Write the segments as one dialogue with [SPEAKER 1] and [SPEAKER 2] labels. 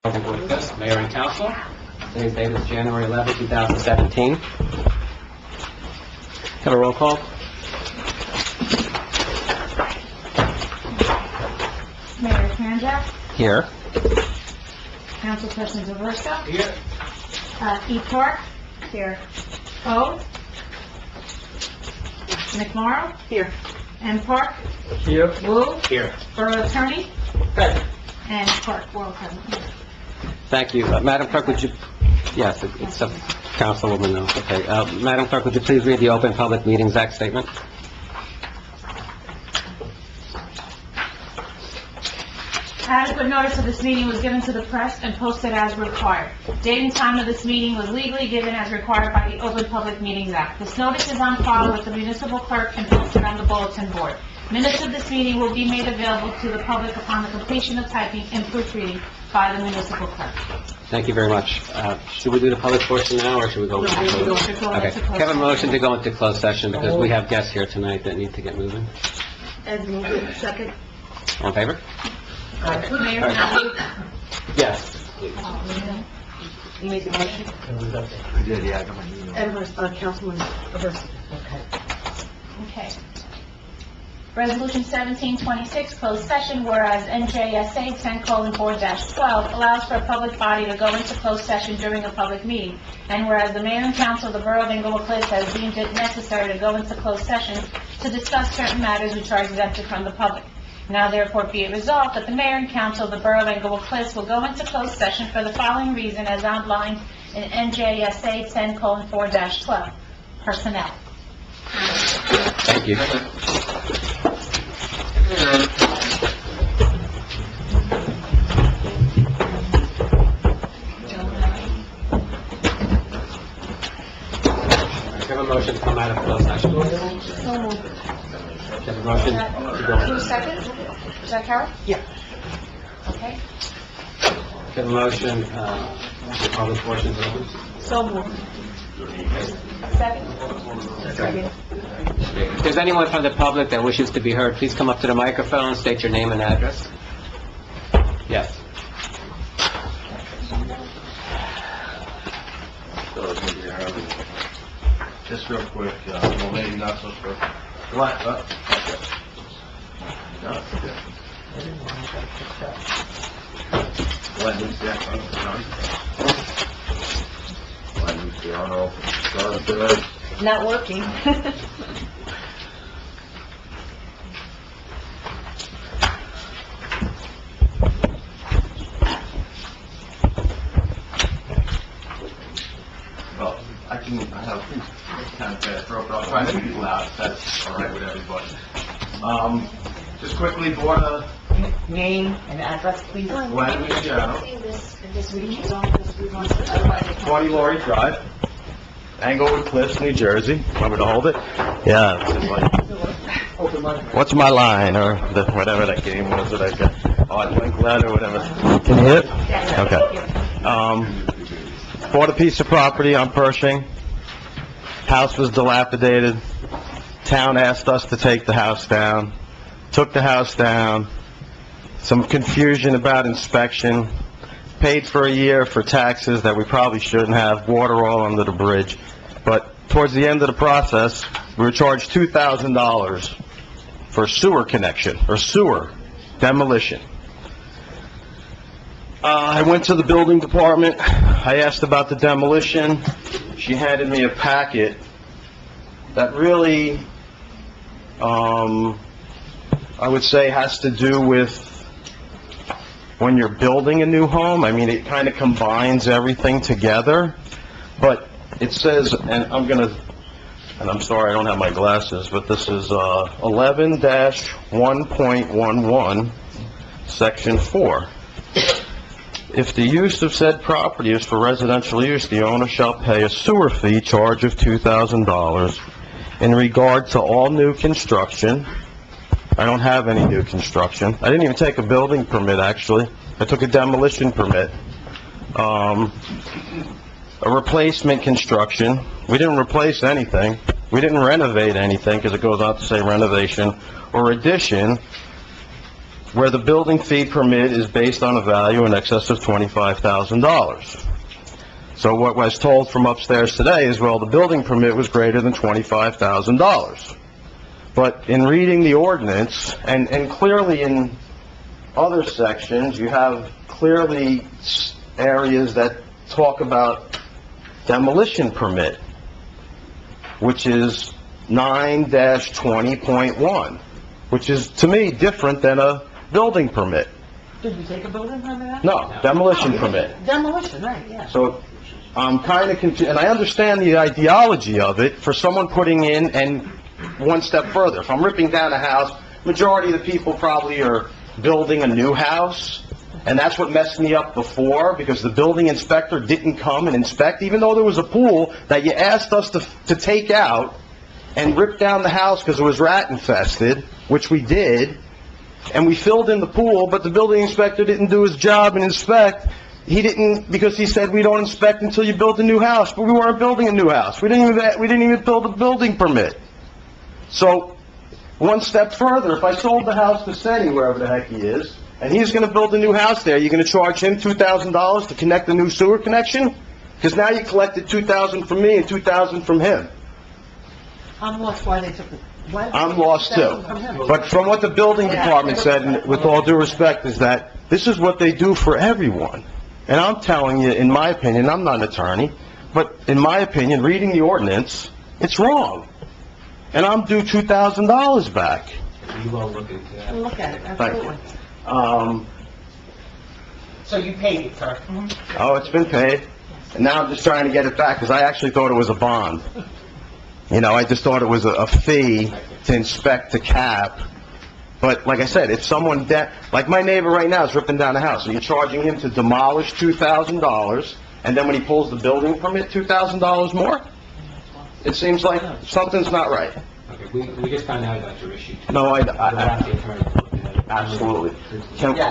[SPEAKER 1] With us, Mayor and Council. Today's date is January 11, 2017. Have a roll call.
[SPEAKER 2] Mayor Kranjak,
[SPEAKER 1] Here.
[SPEAKER 2] Councilperson Zaversa,
[SPEAKER 1] Here.
[SPEAKER 2] E. Park, here, O. McMorrow, here, M. Park,
[SPEAKER 1] Here.
[SPEAKER 2] Wu,
[SPEAKER 1] Here.
[SPEAKER 2] Borough Attorney,
[SPEAKER 1] Present.
[SPEAKER 2] and Park, World Present.
[SPEAKER 1] Thank you. Madam Clerk, would you... Yes, it's a Councilwoman now. Okay. Madam Clerk, would you please read the Open Public Meetings Act statement?
[SPEAKER 2] Adequate notice of this meeting was given to the press and posted as required. Date and time of this meeting was legally given as required by the Open Public Meetings Act. This notice is on file with the municipal clerk and posted on the bulletin board. Minutes of this meeting will be made available to the public upon the completion of typing and proofreading by the municipal clerk.
[SPEAKER 1] Thank you very much. Should we do the public portion now, or should we go...
[SPEAKER 2] No, we should go into closed
[SPEAKER 1] Okay.
[SPEAKER 2] session.
[SPEAKER 1] Have a motion to go into closed session, because we have guests here tonight that need to get moving.
[SPEAKER 3] Ed moved it, second.
[SPEAKER 1] All in favor?
[SPEAKER 2] Mayor, now you...
[SPEAKER 1] Yes.
[SPEAKER 3] You made the motion?
[SPEAKER 4] I did, yeah, I got my email.
[SPEAKER 3] Ed, Councilman Aversa.
[SPEAKER 2] Okay. Resolution 1726, closed session, whereas NJSA 10:4-12 allows for a public body to go into closed session during a public meeting, and whereas the mayor and council of the Borough of Englewood Cliffs has deemed it necessary to go into closed session to discuss certain matters which are exempted from the public. Now therefore be it resolved that the mayor and council of the Borough of Englewood Cliffs will go into closed session for the following reason as outlined in NJSA 10:4-12, personnel.
[SPEAKER 1] Thank you. Have a motion to come out of closed session.
[SPEAKER 2] So moved.
[SPEAKER 1] Have a motion to go
[SPEAKER 2] Who's second? Is that Carol?
[SPEAKER 3] Yeah.
[SPEAKER 2] Okay.
[SPEAKER 1] Have a motion, the public portion is open.
[SPEAKER 3] So moved.
[SPEAKER 2] Second?
[SPEAKER 3] Second.
[SPEAKER 1] If there's anyone from the public that wishes to be heard, please come up to the microphone, state your name and address. Yes.
[SPEAKER 4] Just real quick, well, maybe not so quick. What? No, it's okay. What needs to happen? What needs to, I don't know, start today.
[SPEAKER 3] Not working.
[SPEAKER 4] Well, I have kind of fast rope, but I'll try to be loud, if that's all right with everybody. Just quickly, Board of
[SPEAKER 3] Name and address, please.
[SPEAKER 4] Glenn Luciano, 20 Laurie Drive, Englewood Cliffs, New Jersey. Want me to hold it? Yeah. What's my line, or whatever that game was that I got? Oh, I think letter, whatever. Can you hear it? Okay. Bought a piece of property on Pershing. House was dilapidated. Town asked us to take the house down. Took the house down. Some confusion about inspection. Paid for a year for taxes that we probably shouldn't have. Water all under the bridge. But towards the end of the process, we were charged $2,000 for sewer connection, or sewer demolition. I went to the building department. I asked about the demolition. She handed me a packet that really, I would say, has to do with when you're building a new home. I mean, it kind of combines everything together. But it says, and I'm sorry I don't have my glasses, but this is 11-1.11, Section 4. If the use of said property is for residential use, the owner shall pay a sewer fee charge of $2,000 in regard to all new construction. I don't have any new construction. I didn't even take a building permit, actually. I took a demolition permit. A replacement construction. We didn't replace anything. We didn't renovate anything, because it goes on to say renovation or addition where the building fee permit is based on a value in excess of $25,000. So what was told from upstairs today is, well, the building permit was greater than $25,000. But in reading the ordinance, and clearly in other sections, you have clearly areas that talk about demolition permit, which is 9-20.1, which is, to me, different than a building permit.
[SPEAKER 3] Did we take a building permit out?
[SPEAKER 4] No, demolition permit.
[SPEAKER 3] Demolition, right, yeah.
[SPEAKER 4] So I'm kind of confused, and I understand the ideology of it for someone putting in, and one step further. If I'm ripping down a house, majority of the people probably are building a new house, and that's what messed me up before, because the building inspector didn't come and inspect, even though there was a pool that you asked us to take out and rip down the house because it was rat infested, which we did, and we filled in the pool, but the building inspector didn't do his job and inspect. He didn't, because he said we don't inspect until you build a new house, but we weren't building a new house. We didn't even build a building permit. So, one step further, if I sold the house to Senny, wherever the heck he is, and he's gonna build a new house there, you're gonna charge him $2,000 to connect the new sewer connection? Because now you collected $2,000 from me and $2,000 from him.
[SPEAKER 3] I'm lost why they took it. Why-
[SPEAKER 4] I'm lost too.
[SPEAKER 3] From him.
[SPEAKER 4] But from what the building department said, and with all due respect, is that this is what they do for everyone. And I'm telling you, in my opinion, I'm not an attorney, but in my opinion, reading the ordinance, it's wrong. And I'm due $2,000 back.
[SPEAKER 1] You will look into that.
[SPEAKER 3] We'll look at it,
[SPEAKER 4] Thank you.
[SPEAKER 3] absolutely. So you paid it, sir?
[SPEAKER 4] Oh, it's been paid, and now I'm just trying to get it back, because I actually thought it was a bond. You know, I just thought it was a fee to inspect the cap. But like I said, if someone, like my neighbor right now is ripping down a house, and you're charging him to demolish $2,000, and then when he pulls the building permit, $2,000 more? It seems like something's not right.
[SPEAKER 1] Okay, we just found out about your issue.
[SPEAKER 4] No,
[SPEAKER 1] We'll ask the attorney to look at it.
[SPEAKER 4] absolutely.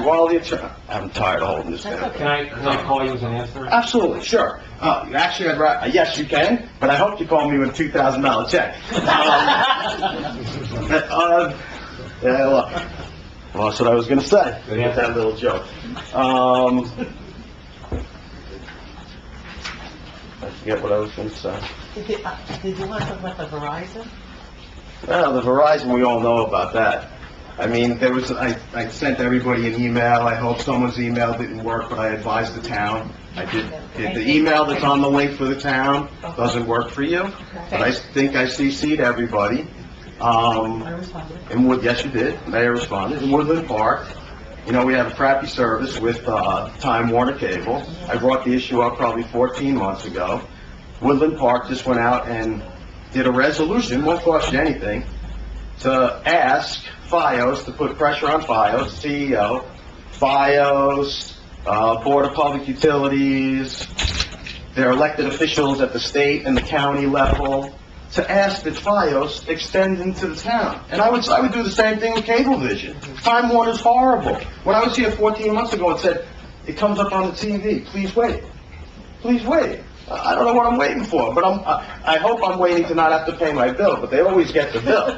[SPEAKER 4] While the attorney, I'm tired of holding this down.
[SPEAKER 1] Can I call you as an answer?
[SPEAKER 4] Absolutely, sure. Actually, yes, you can, but I hope you call me with a $2,000 check. Yeah, look, well, that's what I was gonna say,
[SPEAKER 1] Good
[SPEAKER 4] with
[SPEAKER 1] answer.
[SPEAKER 4] that little joke. I forget what I was gonna say.
[SPEAKER 3] Did you want to talk about the Verizon?
[SPEAKER 4] Well, the Verizon, we all know about that. I mean, I sent everybody an email, I hope someone's email didn't work, but I advised the town. I did, the email that's on the link for the town doesn't work for you, but I think I CC'd everybody.
[SPEAKER 3] I responded.
[SPEAKER 4] Yes, you did, Mayor responded. In Woodland Park, you know, we have a crappy service with Time Warner Cable. I brought the issue up probably 14 months ago. Woodland Park just went out and did a resolution, won't cost you anything, to ask FiOS to put pressure on FiOS, CEO, FiOS, Board of Public Utilities, their elected officials at the state and the county level, to ask that FiOS extend into the town. And I would do the same thing with Cablevision. Time Warner's horrible. When I was here 14 months ago, it said, it comes up on the TV, please wait. Please wait. I don't know what I'm waiting for, but I hope I'm waiting to not have to pay my bill, but they always get the bill.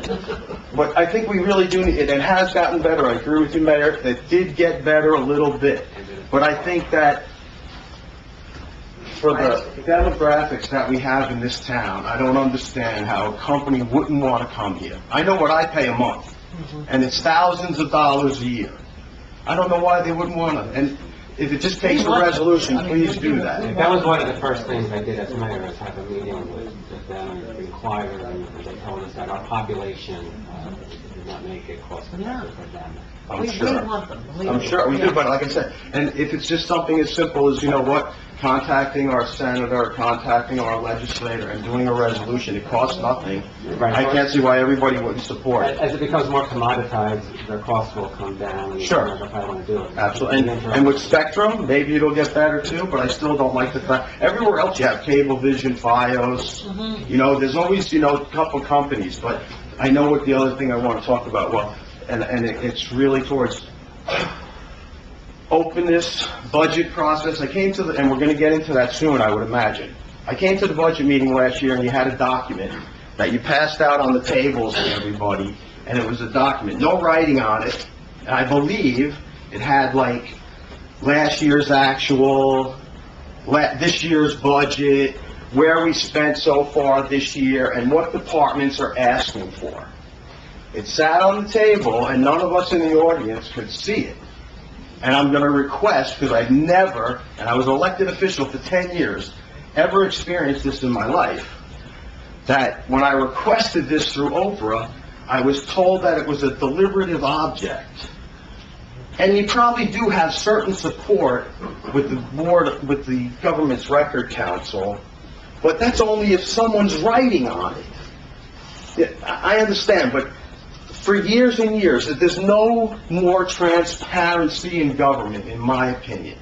[SPEAKER 4] But I think we really do need, it has gotten better, I agree with you, Mayor, it did get better a little bit. But I think that for the demographics that we have in this town, I don't understand how a company wouldn't want to come here. I know what I pay a month, and it's thousands of dollars a year. I don't know why they wouldn't want to, and if it just takes a resolution, please do that.
[SPEAKER 1] That was one of the first things I did as mayor, is have a meeting with them and inquire, and they told us that our population did not make it cost effective for them.
[SPEAKER 4] I'm
[SPEAKER 3] We
[SPEAKER 4] sure.
[SPEAKER 3] want them. believe
[SPEAKER 4] I'm
[SPEAKER 3] me.
[SPEAKER 4] sure, we do,
[SPEAKER 3] Yeah.
[SPEAKER 4] but like I said, and if it's just something as simple as, you know what, contacting our senator, contacting our legislator, and doing a resolution, it costs nothing.
[SPEAKER 1] Right.
[SPEAKER 4] I can't see why everybody wouldn't support it.
[SPEAKER 1] As it becomes more commoditized, their costs will come down. and
[SPEAKER 4] Sure.
[SPEAKER 1] If I want to do it.
[SPEAKER 4] Absolutely, and with Spectrum, maybe it'll get better too, but I still don't like the fact, everywhere else you have Cablevision, FiOS, you know, there's always, you know, a couple companies, but I know what the other thing I want to talk about, well, and it's really towards openness, budget process. I came to the, and we're going to get into that soon, I would imagine. I came to the budget meeting last year, and you had a document that you passed out on the tables to everybody, and it was a document, no writing on it, And I believe it had like last year's actual, this year's budget, where we spent so far this year, and what departments are asking for. It sat on the table, and none of us in the audience could see it. And I'm going to request, because I've never, and I was an elected official for 10 years, ever experienced this in my life, that when I requested this through Oprah, I was told that it was a deliberative object. And you probably do have certain support with the board, with the government's record council, but that's only if someone's writing on it. Yeah, I understand, but for years and years, there's no more transparency in government, in my opinion,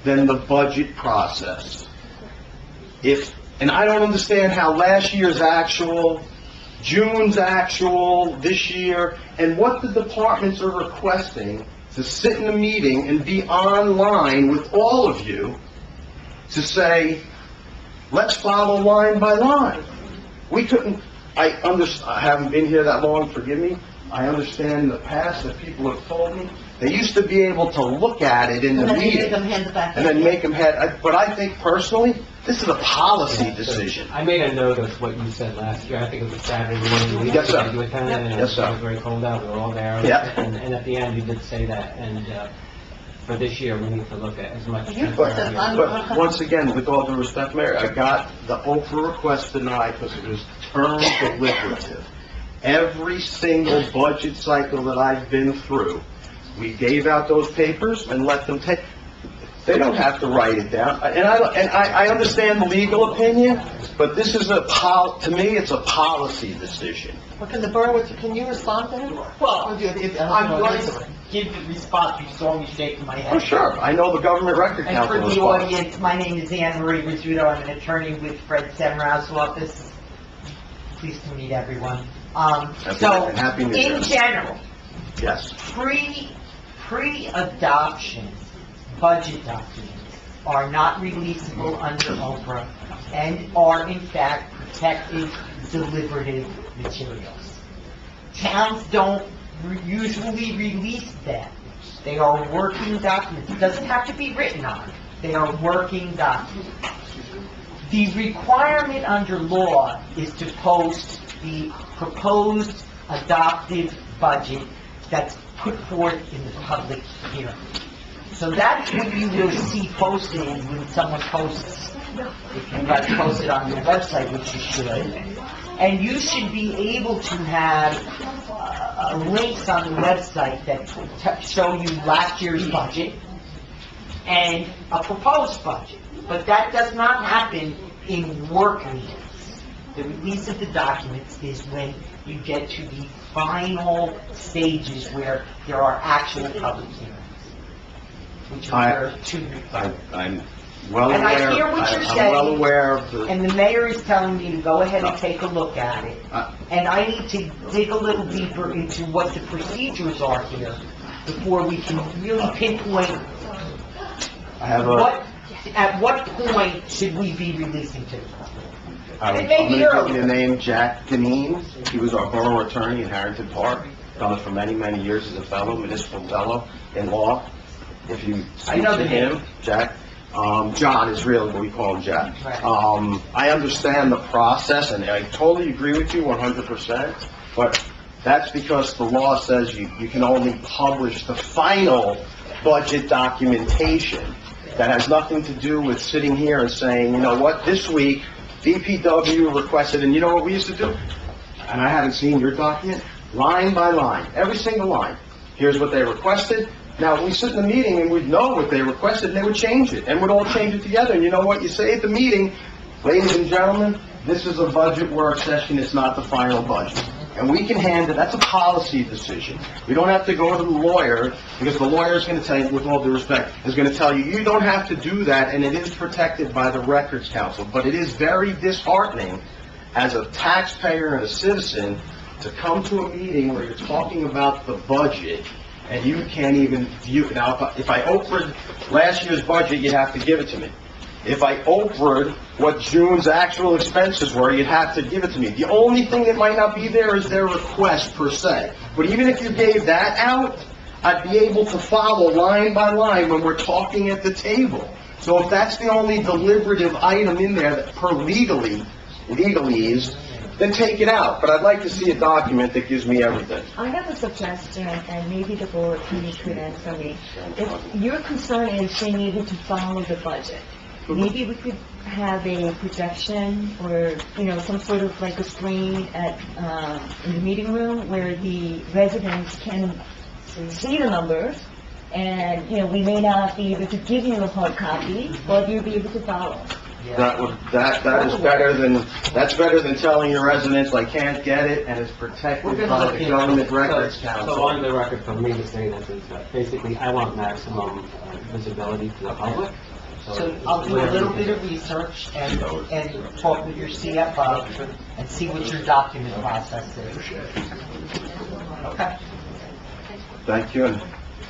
[SPEAKER 4] than the budget process. And I don't understand how last year's actual, June's actual, this year, and what the departments are requesting to sit in a meeting and be online with all of you to say, let's follow line by line. We couldn't, I haven't been here that long, forgive me. I understand in the past that people have told me, they used to be able to look at it in the meeting and then make them head, but I think personally, this is a policy decision.
[SPEAKER 1] I made a note of what you said last year. I think it was Saturday morning.
[SPEAKER 4] Yes, sir.
[SPEAKER 1] You attended, and
[SPEAKER 4] Yes, sir.
[SPEAKER 1] it was very cold out. We were all there.
[SPEAKER 4] Yeah.
[SPEAKER 1] And at the end, you did say that. And for this year, we need to look at as much
[SPEAKER 4] But once again, with all due respect, Mayor, I got the Oprah request denied because it was termed deliberative. Every single budget cycle that I've been through, we gave out those papers and let them take. They don't have to write it down. And I understand the legal opinion, but this is to me, it's a policy decision.
[SPEAKER 3] Well, can you respond to him? Well, I'm going to give the response. You saw me shaking my head.
[SPEAKER 4] Oh, sure. I know the government record
[SPEAKER 3] And
[SPEAKER 4] council
[SPEAKER 3] for the
[SPEAKER 4] response.
[SPEAKER 3] audience, my name is Anne Marie Rizzuto. I'm an attorney with Fred Semrau's office. Pleased to meet everyone. So,
[SPEAKER 4] Happy New Year.
[SPEAKER 3] in general,
[SPEAKER 4] Yes.
[SPEAKER 3] pre-adoption budget documents are not releasable under Oprah and are in fact protected deliberative materials. Towns don't usually release them. They are working documents. It doesn't have to be written on. They are working documents. The requirement under law is to post the proposed adopted budget that's put forth in the public hearing. So that's what you will see posted when someone posts, if you guys post it on your website, which you should. And you should be able to have links on the website that show you last year's budget and a proposed budget. But that does not happen in work meetings. The release of the documents is when you get to the final stages where there are actual public hearings, which are two.
[SPEAKER 4] I'm well
[SPEAKER 3] And
[SPEAKER 4] aware.
[SPEAKER 3] I hear what you're
[SPEAKER 4] I'm
[SPEAKER 3] saying.
[SPEAKER 4] well aware of the.
[SPEAKER 3] And the mayor is telling me to go ahead and take a look at it. And I need to dig a little deeper into what the procedures are here before we can really pinpoint
[SPEAKER 4] I have a.
[SPEAKER 3] at what point should we be releasing to the public.
[SPEAKER 4] I'm
[SPEAKER 3] It may
[SPEAKER 4] going
[SPEAKER 3] be
[SPEAKER 4] to give
[SPEAKER 3] early.
[SPEAKER 4] you the name Jack Deneen. He was our borough attorney in Harrington Park. Done it for many, many years as a fellow, municipal fellow in law. If you
[SPEAKER 3] I
[SPEAKER 4] speak
[SPEAKER 3] know
[SPEAKER 4] to
[SPEAKER 3] the
[SPEAKER 4] him,
[SPEAKER 3] name.
[SPEAKER 4] Jack. John is really what we call him, Jack.
[SPEAKER 3] Right.
[SPEAKER 4] I understand the process, and I totally agree with you 100%, but that's because the law says you can only publish the final budget documentation. That has nothing to do with sitting here and saying, you know what, this week, DPW requested, and you know what we used to do? And I haven't seen your document, line by line, every single line. Here's what they requested. Now, we sit in the meeting and we'd know what they requested, and they would change it, and we'd all change it together. And you know what you say at the meeting? Ladies and gentlemen, this is a budget work session, it's not the final budget. And we can hand it, that's a policy decision. We don't have to go to the lawyer, because the lawyer is going to tell you, with all due respect, is going to tell you, you don't have to do that, and it is protected by the Records Council. But it is very disheartening, as a taxpayer and a citizen, to come to a meeting where you're talking about the budget, and you can't even view it. Now, if I opened last year's budget, you'd have to give it to me. if I overed what June's actual expenses were, you'd have to give it to me. The only thing that might not be there is their request per se. But even if you gave that out, I'd be able to follow line by line when we're talking at the table. So if that's the only deliberative item in there that per legalese, then take it out. But I'd like to see a document that gives me everything.
[SPEAKER 5] I have a suggestion, and maybe the board could answer me. If your concern is they needed to follow the budget, maybe we could have a projection or, some sort of like a screen in the meeting room where the residents can see the numbers, and, we may not be able to give you a hard copy, but you'll be able to follow.
[SPEAKER 4] That's better than telling your residents, I can't get it, and it's protected by the government records
[SPEAKER 1] So
[SPEAKER 4] council.
[SPEAKER 1] on the record for me to say this is that basically I want maximum visibility to the public.
[SPEAKER 3] So I'll do a little bit of research and talk with your CFO and see what your document process is. Okay?
[SPEAKER 4] Thank you, and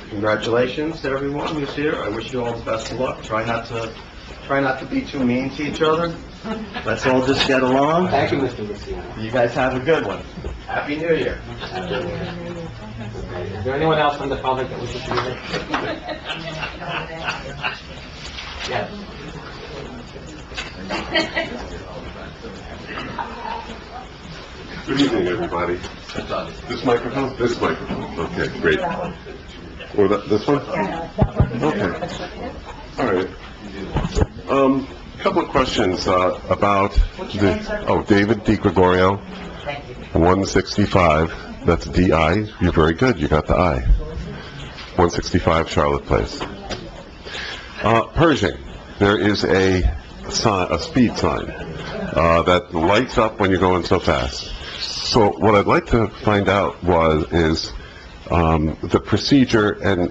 [SPEAKER 4] congratulations to everyone who's here. I wish you all the best of luck. Try not to be too mean to each other. Let's all just get along.
[SPEAKER 1] Thank you, Mr. Luciano.
[SPEAKER 4] You guys have a good one. Happy New Year.
[SPEAKER 1] Okay. Is there anyone else from the public that wishes to be here? Yes.
[SPEAKER 6] Good evening, everybody. This microphone? This microphone. Okay, great. Or this one? Okay. All right. Couple of questions about David DiGregorio,
[SPEAKER 3] Thank you.
[SPEAKER 4] 165. That's D-I. You're very good. You got the I. 165 Charlotte Place. Pershing. There is a speed sign that lights up when you're going so fast. So what I'd like to find out is the procedure, and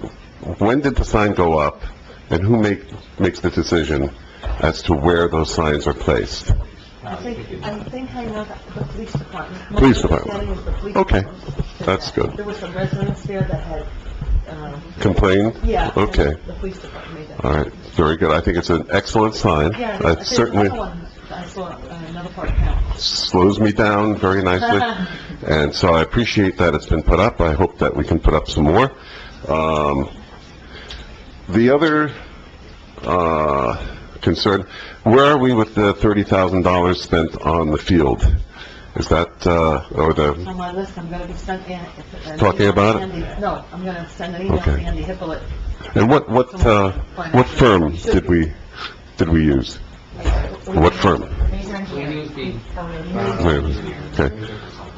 [SPEAKER 4] when did the sign go up, and who makes the decision as to where those signs are placed?
[SPEAKER 5] I think I know that the police department.
[SPEAKER 4] Police department.
[SPEAKER 5] My understanding is the police
[SPEAKER 4] Okay.
[SPEAKER 5] department.
[SPEAKER 4] That's good.
[SPEAKER 5] There were some residents there that had,
[SPEAKER 4] Complained?
[SPEAKER 5] yeah.
[SPEAKER 4] Okay.
[SPEAKER 5] The police department made that.
[SPEAKER 4] All right. Very good. I think it's an excellent sign.
[SPEAKER 5] Yeah,
[SPEAKER 4] It
[SPEAKER 5] there's
[SPEAKER 4] certainly
[SPEAKER 5] another one. I saw another part of town.
[SPEAKER 4] slows me down very nicely. And so I appreciate that it's been put up. I hope that we can put up some more. The other concern, where are we with the $30,000 spent on the field? Is that, or the,
[SPEAKER 5] On my list, I'm gonna be sending...
[SPEAKER 4] Talking about it?
[SPEAKER 5] No, I'm gonna send an email to
[SPEAKER 4] Okay.
[SPEAKER 5] Andy Hippolyte.
[SPEAKER 4] and what firm did we use? What firm?
[SPEAKER 1] We use the,
[SPEAKER 4] Okay.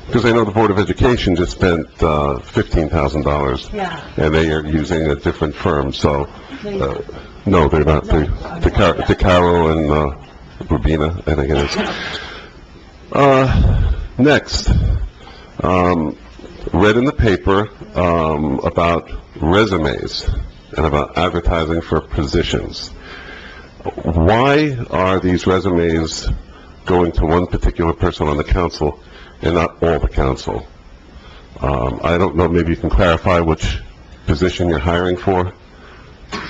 [SPEAKER 4] Because I know the Board of Education just spent $15,000,
[SPEAKER 5] Yeah.
[SPEAKER 4] and they are using a different firm, so, no, they're not. DeCaro and Rubina, I think it is. Next, read in the paper about resumes and about advertising for positions. Why are these resumes going to one particular person on the council and not all the council? I don't know, maybe you can clarify which position you're hiring for?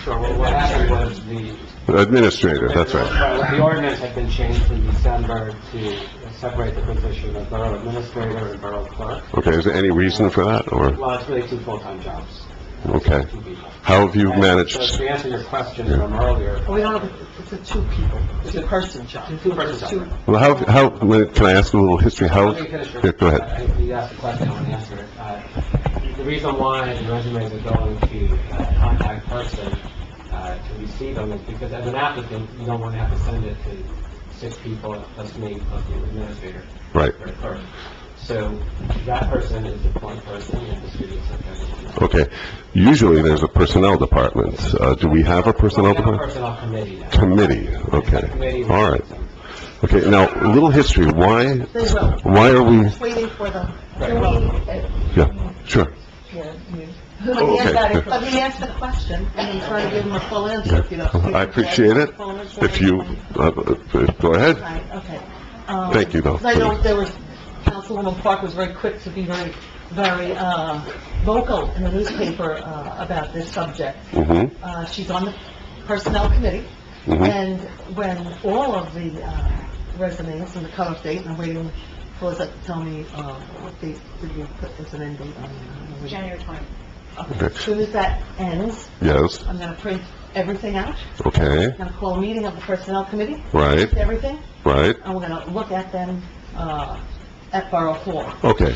[SPEAKER 1] sure, what happened was the...
[SPEAKER 4] Administrator, that's right.
[SPEAKER 1] The ordinance had been changed in December to separate the position of borough administrator and borough clerk.
[SPEAKER 4] Okay, is there any reason for that, or,
[SPEAKER 1] Well, it's really two full-time jobs.
[SPEAKER 4] okay.
[SPEAKER 1] Two people.
[SPEAKER 4] How have you
[SPEAKER 1] So
[SPEAKER 4] managed?
[SPEAKER 1] to answer your question from earlier,
[SPEAKER 3] We don't have, it's a two people, two-person job.
[SPEAKER 1] two-person job.
[SPEAKER 4] Well, can I ask a little history? How?
[SPEAKER 1] Let me finish your-
[SPEAKER 4] Yeah, go ahead.
[SPEAKER 1] You asked a question, I want to answer it. The reason why the resumes are going to a contact person to receive them is because as an applicant, you don't want to have to send it to 6 people plus me plus the administrator.
[SPEAKER 4] Right.
[SPEAKER 1] or clerk. So that person is the point person and distributes it to everyone.
[SPEAKER 4] Okay. Usually there's a personnel department. Do we have a personnel
[SPEAKER 1] We have a
[SPEAKER 4] department?
[SPEAKER 1] personnel committee now.
[SPEAKER 4] Committee, okay.
[SPEAKER 1] Committee.
[SPEAKER 4] All right. Okay, now, a little history. Why are we,
[SPEAKER 5] Waiting for the...
[SPEAKER 4] yeah, sure. Oh, okay.
[SPEAKER 5] Let me ask the question, and then try to give him a full answer, if you don't...
[SPEAKER 4] I appreciate it. If you, go ahead.
[SPEAKER 5] Right, okay.
[SPEAKER 4] Thank you, though.
[SPEAKER 5] I know there was, Councilwoman Park was very quick to be very vocal in the newspaper about this subject.
[SPEAKER 4] Mm-hmm,
[SPEAKER 5] She's on the Personnel Committee,
[SPEAKER 6] Mhm.
[SPEAKER 7] And when all of the resumes and the cutoff date, and I'm waiting for Lizette to tell me what date did we put as an end date on?
[SPEAKER 2] January 20th.
[SPEAKER 6] Okay.
[SPEAKER 7] As soon as that ends,
[SPEAKER 6] Yes,
[SPEAKER 7] I'm going to print everything out.
[SPEAKER 6] okay,
[SPEAKER 7] I'm going to call a meeting of the Personnel Committee,
[SPEAKER 6] right,
[SPEAKER 7] everything,
[SPEAKER 6] right,
[SPEAKER 7] and we're going to look at them at Borough Hall.
[SPEAKER 6] okay,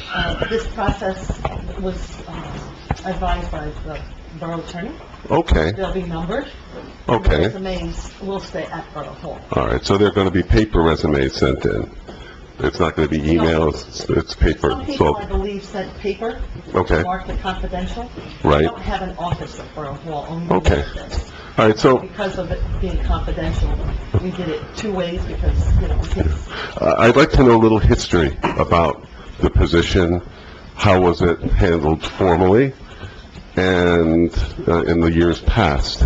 [SPEAKER 7] This process was advised by the borough attorney.
[SPEAKER 6] okay,
[SPEAKER 7] They'll be numbered. The
[SPEAKER 6] okay.
[SPEAKER 7] resumes will stay at Borough Hall.
[SPEAKER 6] All right, so they're going to be paper resumes sent in. It's not going to be emails, it's paper.
[SPEAKER 7] Some people, I
[SPEAKER 6] So,
[SPEAKER 7] believe, sent paper.
[SPEAKER 6] Okay.
[SPEAKER 7] Marked it confidential.
[SPEAKER 6] Right.
[SPEAKER 7] We don't have an office at Borough Hall, only
[SPEAKER 6] Okay.
[SPEAKER 7] one office.
[SPEAKER 6] all right, so
[SPEAKER 7] Because of it being confidential, we did it two ways because, in case
[SPEAKER 6] I'd like to know a little history about the position. How was it handled formally? And in the years past,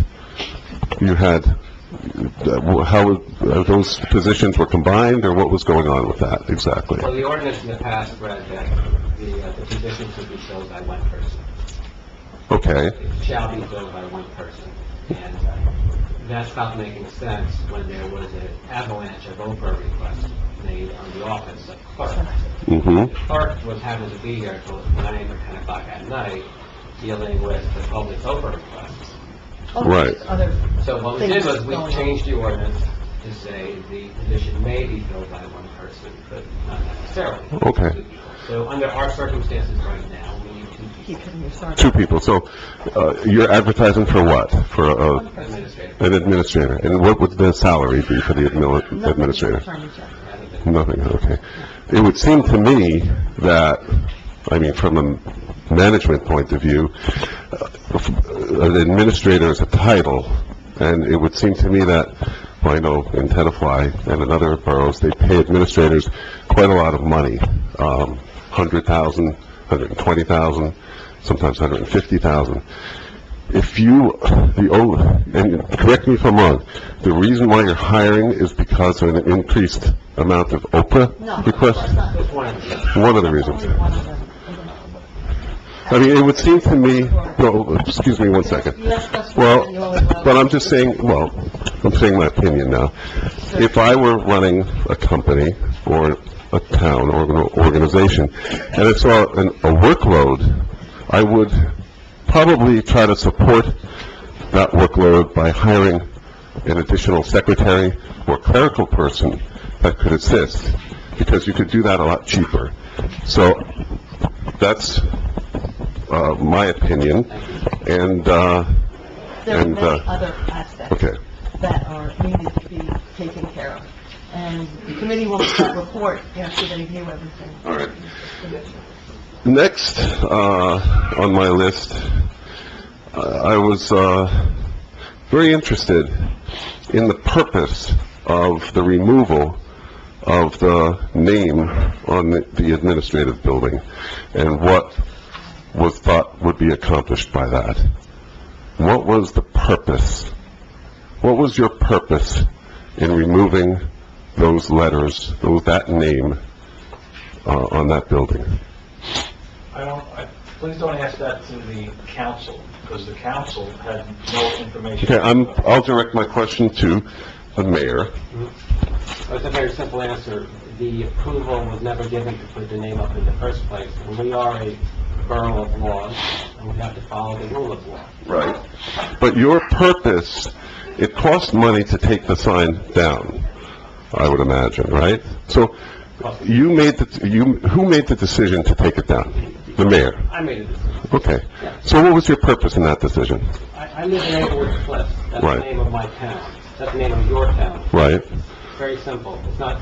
[SPEAKER 6] you had, how, those positions were combined, or what was going on with that exactly?
[SPEAKER 1] Well, the ordinance in the past read that the position should be filled by one person.
[SPEAKER 6] Okay,
[SPEAKER 1] It shall be filled by one person. And that stopped making sense when there was an avalanche of Oprah requests made on the office of clerk.
[SPEAKER 6] mm-hmm,
[SPEAKER 1] Clerk was having to be here till 9 or 10 o'clock at night, dealing with the public Oprah requests.
[SPEAKER 6] Right.
[SPEAKER 7] other
[SPEAKER 1] So what we did was we
[SPEAKER 7] Things going on.
[SPEAKER 1] changed the ordinance to say the position may be filled by one person, but not necessarily.
[SPEAKER 6] Okay.
[SPEAKER 1] So under our circumstances right now, we need two
[SPEAKER 7] keep
[SPEAKER 1] people.
[SPEAKER 7] hitting your start.
[SPEAKER 6] two people. So you're advertising for what? For
[SPEAKER 1] Administrator.
[SPEAKER 6] an administrator? And what would the salary be for the administrator?
[SPEAKER 7] Attorney General.
[SPEAKER 1] rather than-
[SPEAKER 6] Nothing, okay. It would seem to me that, I mean, from a management point of view, an administrator is a title, and it would seem to me that, well, I know in Tenafly and in other boroughs, they pay administrators quite a lot of money, 100,000, 120,000, sometimes 150,000. If you, and correct me if I'm wrong, the reason why you're hiring is because of an increased amount of Oprah
[SPEAKER 7] No,
[SPEAKER 6] requests?
[SPEAKER 7] that's not
[SPEAKER 1] Just one of them.
[SPEAKER 6] One of the reasons.
[SPEAKER 7] only one of them.
[SPEAKER 6] I mean, it would seem to me, no, excuse me one second.
[SPEAKER 7] You asked us
[SPEAKER 6] Well,
[SPEAKER 7] you only allowed-
[SPEAKER 6] but I'm just saying, well, I'm saying my opinion now. If I were running a company or a town or an organization, and I saw a workload, I would probably try to support that workload by hiring an additional secretary or clerical person that could assist, because you could do that a lot cheaper. So, that's my opinion, and,
[SPEAKER 7] There are
[SPEAKER 6] and,
[SPEAKER 7] many other aspects
[SPEAKER 6] okay.
[SPEAKER 7] that are needed to be taken care of. And the committee will report after they review everything.
[SPEAKER 6] All right. Next, on my list, I was, very interested in the purpose of the removal of the name on the administrative building, and what was thought would be accomplished by that. What was the purpose? What was your purpose in removing those letters, that name, on that building?
[SPEAKER 8] Please don't ask that to the council, because the council had no information.
[SPEAKER 6] Okay, I'll direct my question to the mayor.
[SPEAKER 1] It's a very simple answer. The approval was never given to put the name up in the first place. And we are a borough of laws, and we have to follow the rule of law.
[SPEAKER 6] Right. But your purpose, it cost money to take the sign down, I would imagine, right? So, who made the decision to take it down? The mayor?
[SPEAKER 1] I made a decision.
[SPEAKER 6] Okay. So what was your purpose in that decision?
[SPEAKER 1] I live in Englewood Cliffs. That's
[SPEAKER 6] Right.
[SPEAKER 1] the name of my town. That's the name of your town.
[SPEAKER 6] Right?
[SPEAKER 1] Very simple. It's not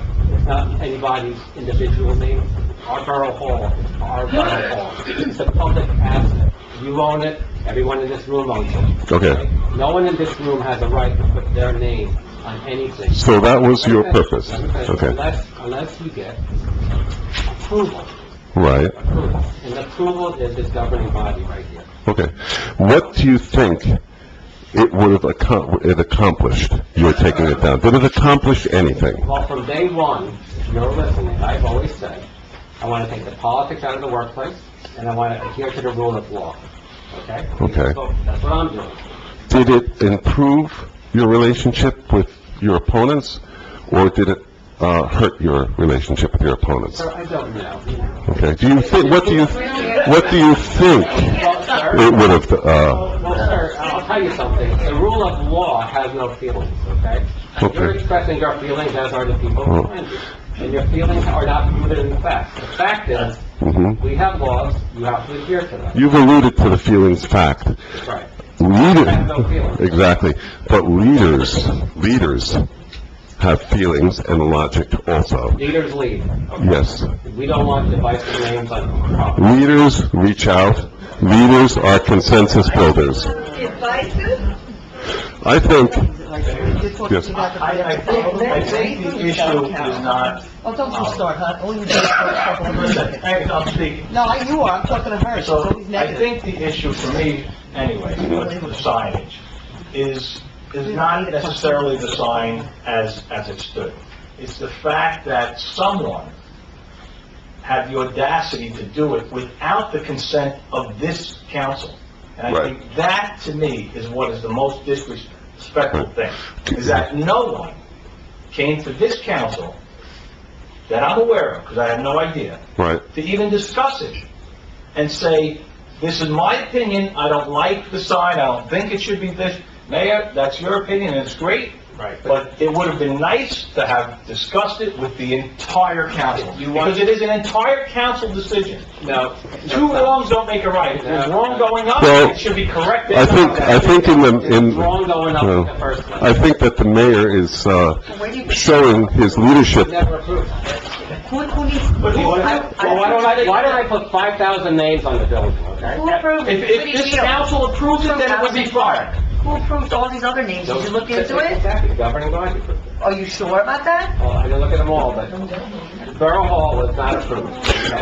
[SPEAKER 1] anybody's individual name. Our borough hall is our borough hall. It's a public asset. You own it, everyone in this room owns it.
[SPEAKER 6] Okay.
[SPEAKER 1] No one in this room has a right to put their name on anything.
[SPEAKER 6] So that was your purpose? Okay.
[SPEAKER 1] Unless you get approval.
[SPEAKER 6] Right.
[SPEAKER 1] Approval. And approval is this governing body right here.
[SPEAKER 6] Okay. What do you think it would have accomplished, your taking it down? Did it accomplish anything?
[SPEAKER 1] Well, from day one, if you're listening, I've always said, I want to take the politics out of the workplace, and I want to adhere to the rule of law. Okay?
[SPEAKER 6] Okay.
[SPEAKER 1] So that's what I'm doing.
[SPEAKER 6] Did it improve your relationship with your opponents, or did it hurt your relationship with your opponents?
[SPEAKER 1] Sir, I don't know.
[SPEAKER 6] Okay, what do you think it would have,
[SPEAKER 1] Well, sir, I'll tell you something. The rule of law has no feelings, okay?
[SPEAKER 6] Okay.
[SPEAKER 1] You're expressing your feelings, as are the people
[SPEAKER 6] Oh.
[SPEAKER 1] behind you. And your feelings are not rooted in the facts. The fact is, we have laws, you have to adhere to them.
[SPEAKER 6] you've alluded to the feelings fact.
[SPEAKER 1] That's right.
[SPEAKER 6] Leader,
[SPEAKER 1] I have no feelings.
[SPEAKER 6] exactly, but leaders have feelings and logic also.
[SPEAKER 1] Leaders lead, okay?
[SPEAKER 6] Yes.
[SPEAKER 1] We don't want divisive names on property.
[SPEAKER 6] Leaders reach out. Leaders are consensus builders. I think, yes.
[SPEAKER 8] I think the issue is not,
[SPEAKER 7] Oh, don't you start, huh? Oh, you just start talking to her.
[SPEAKER 8] Hey, I'm speaking.
[SPEAKER 7] No, you are, I'm talking to her, she's
[SPEAKER 8] So,
[SPEAKER 7] always
[SPEAKER 8] I
[SPEAKER 7] negative.
[SPEAKER 8] think the issue for me, anyway, with the signage, is not necessarily the sign as it stood. It's the fact that someone had the audacity to do it without the consent of this council. And I
[SPEAKER 6] Right.
[SPEAKER 8] think that, to me, is what is the most disrespectful thing, is that no one came to this council, that I'm aware of, because I have no idea,
[SPEAKER 6] Right.
[SPEAKER 8] to even discuss it and say, this is my opinion, I don't like the sign, I don't think it should be this. Mayor, that's your opinion, and it's great,
[SPEAKER 1] Right.
[SPEAKER 8] but it would have been nice to have discussed it with the entire council, because it is an entire council decision.
[SPEAKER 1] No.
[SPEAKER 8] Two wrongs don't make a right. If there's wrong going up,
[SPEAKER 6] Well,
[SPEAKER 8] it should be corrected.
[SPEAKER 6] I think
[SPEAKER 1] It's wrong going up in the first place.
[SPEAKER 6] I think that the mayor is, showing his leadership.
[SPEAKER 1] Never approved.
[SPEAKER 7] Who needs,
[SPEAKER 8] But who-
[SPEAKER 1] Well, why don't I put 5,000 names on the building, okay?
[SPEAKER 5] Who approved it?
[SPEAKER 8] If this council approves it, then it would be fine.
[SPEAKER 5] Who approved all these other names? Did you look into it?
[SPEAKER 1] Exactly, governing body approved it.
[SPEAKER 5] Are you sure about that?
[SPEAKER 1] Well, I didn't look at them all, but Borough Hall was not approved.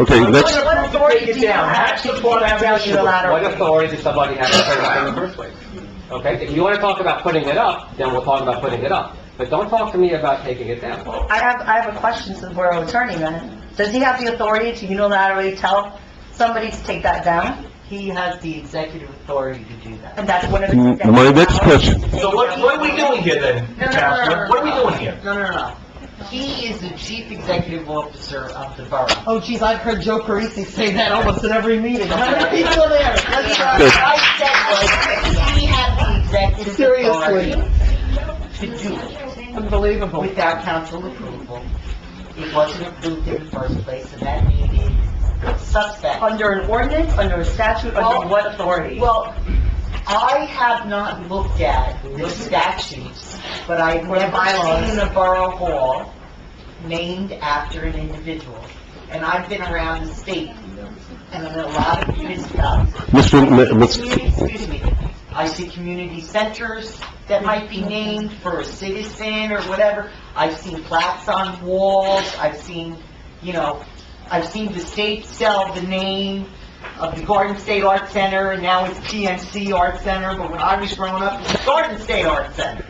[SPEAKER 6] Okay, next,
[SPEAKER 5] What authority
[SPEAKER 8] Take it
[SPEAKER 5] do you
[SPEAKER 8] down.
[SPEAKER 5] have
[SPEAKER 8] That's
[SPEAKER 5] to
[SPEAKER 8] the part I'm
[SPEAKER 5] tell you to allow
[SPEAKER 1] What
[SPEAKER 5] her?
[SPEAKER 1] authority did somebody have to put it up in the first place? Okay, if you want to talk about putting it up, then we'll talk about putting it up. But don't talk to me about taking it down.
[SPEAKER 5] I have a question to the borough attorney then. Does he have the authority to unilaterally tell somebody to take that down?
[SPEAKER 3] He has the executive authority to do that.
[SPEAKER 5] And that's one of the...
[SPEAKER 6] my next question,
[SPEAKER 8] So what are we doing here then, Councilor? What are we doing here?
[SPEAKER 3] No. He is the chief executive officer of the borough.
[SPEAKER 7] oh geez, I've heard Joe Parisi say that almost at every meeting. How many people there?
[SPEAKER 3] I said was, he had the executive
[SPEAKER 7] Seriously.
[SPEAKER 3] authority to do it
[SPEAKER 7] Unbelievable.
[SPEAKER 3] without council approval. It wasn't approved in the first place, and that made it suspect.
[SPEAKER 5] Under an ordinance, under a statute, under what authority?
[SPEAKER 3] Well, I have not looked at the statutes, but I've never seen a borough hall named after an individual. And I've been around the state, and in a lot of municipalities, excuse me, I see community centers that might be named for a citizen or whatever. I've seen plaques on walls, I've seen the state sell the name of the Garden State Art Center, and now it's GNC Art Center, but when I was growing up, it was Garden State Art Center.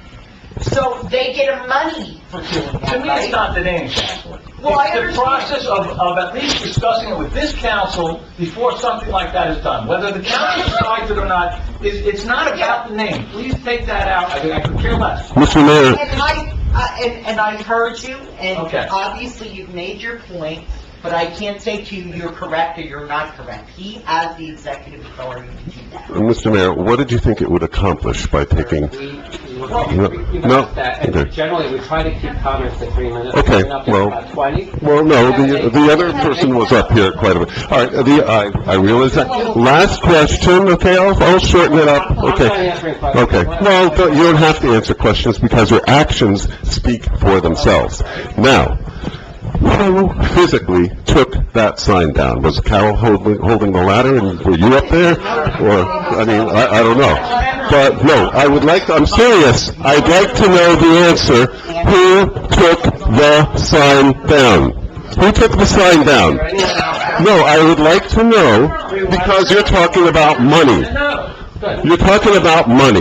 [SPEAKER 3] So they get money for doing that,
[SPEAKER 8] To me,
[SPEAKER 3] right?
[SPEAKER 8] it's not the name, Councilor.
[SPEAKER 3] Well, I
[SPEAKER 8] It's the
[SPEAKER 3] understand.
[SPEAKER 8] process of at least discussing it with this council before something like that is done. Whether the council decides it or not, it's not about the name. Please take that out. I could care less.
[SPEAKER 6] Mr. Mayor,
[SPEAKER 3] And I heard you, and
[SPEAKER 8] Okay.
[SPEAKER 3] obviously you've made your point, but I can't say to you, you're correct or you're not correct. He has the executive authority to do that.
[SPEAKER 6] Mr. Mayor, what did you think it would accomplish by taking,
[SPEAKER 1] We've
[SPEAKER 6] No,
[SPEAKER 1] asked that, and
[SPEAKER 6] okay.
[SPEAKER 1] generally, we try to keep comments to 3 minutes.
[SPEAKER 6] Okay,
[SPEAKER 1] We're up to
[SPEAKER 6] well-
[SPEAKER 1] about 20.
[SPEAKER 6] well, no, the other person was up here quite a bit. All right, I realize that. Last question, okay, I'll shorten it up,
[SPEAKER 1] I'm not
[SPEAKER 6] okay.
[SPEAKER 1] answering questions.
[SPEAKER 6] Okay, well, you don't have to answer questions because your actions speak for themselves. Now, who physically took that sign down? Was Carol holding the ladder, and were you up there? Or, I mean, I don't know. But, no, I'm serious. I'd like to know the answer. Who took the sign down? Who took the sign down? No, I would like to know, because you're talking about money.
[SPEAKER 1] No, good.
[SPEAKER 6] You're talking about money.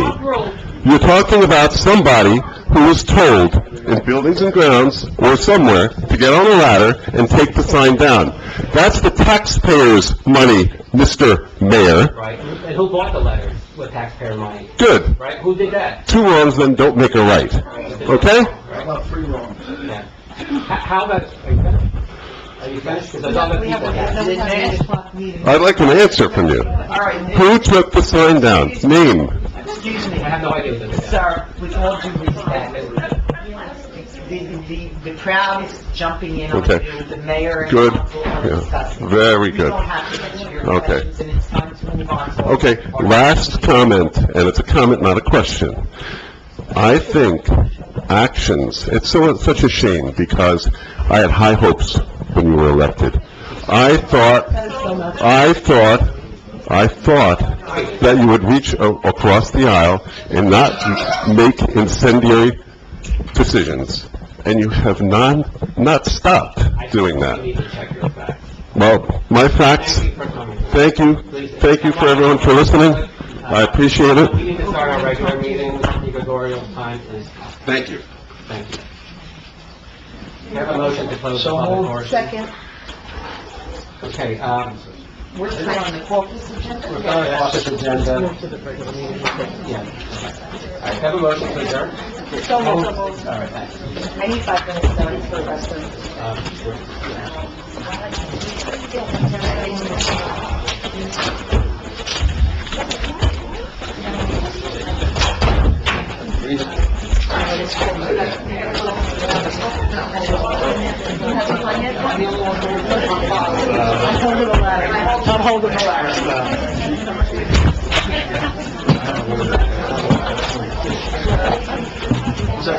[SPEAKER 6] You're talking about somebody who was told in buildings and grounds or somewhere to get on a ladder and take the sign down. That's the taxpayers' money, Mr. Mayor.
[SPEAKER 1] Right, and who bought the letters? of taxpayer money,
[SPEAKER 6] Good.
[SPEAKER 1] right? Who did that?
[SPEAKER 6] Two wrongs then don't make a right. Okay?
[SPEAKER 1] Yeah. How about, are you finished? Because there's other
[SPEAKER 7] We have
[SPEAKER 1] people
[SPEAKER 7] a,
[SPEAKER 1] here.
[SPEAKER 7] we have an 8 o'clock meeting.
[SPEAKER 6] I'd like an answer from you.
[SPEAKER 3] All right,
[SPEAKER 6] Who took the sign down? Name.
[SPEAKER 3] excuse me,
[SPEAKER 1] I have no idea what this is.
[SPEAKER 3] sir, with all due respect, the crowd is jumping in on
[SPEAKER 6] Okay.
[SPEAKER 3] you, the mayor and
[SPEAKER 6] Good.
[SPEAKER 3] council are
[SPEAKER 6] Yeah.
[SPEAKER 3] discussing.
[SPEAKER 6] Very
[SPEAKER 3] We
[SPEAKER 6] good.
[SPEAKER 3] don't have to answer your
[SPEAKER 6] Okay.
[SPEAKER 3] questions, and it's time to move on. to
[SPEAKER 6] Okay,
[SPEAKER 3] our-
[SPEAKER 6] last comment, and it's a comment, not a question. I think actions, it's such a shame, because I had high hopes when you were elected. I thought that you would reach across the aisle and not make incendiary decisions, and you have not stopped doing
[SPEAKER 1] I
[SPEAKER 6] that.
[SPEAKER 1] think you need to check your facts.
[SPEAKER 6] Well, my facts,
[SPEAKER 1] Thank you for coming.
[SPEAKER 6] thank you for everyone for listening. I appreciate it.
[SPEAKER 1] We need to start our regular meeting. Mr. Gregorio's time is up.
[SPEAKER 6] Thank you.
[SPEAKER 1] Thank you. We have a motion to close the
[SPEAKER 8] So
[SPEAKER 1] public
[SPEAKER 8] moved.
[SPEAKER 1] portion.
[SPEAKER 7] Second,
[SPEAKER 1] Okay,
[SPEAKER 3] We're still on the caucus agenda?
[SPEAKER 1] we're going to office agenda.
[SPEAKER 7] move to the regular meeting.
[SPEAKER 1] Yeah. All right, have a motion to adjourn.
[SPEAKER 7] So moved.
[SPEAKER 1] All right, thanks.
[SPEAKER 5] I need 5 minutes notice for the restaurant.
[SPEAKER 7] I'm holding the ladder. I'm holding the ladder.
[SPEAKER 8] So,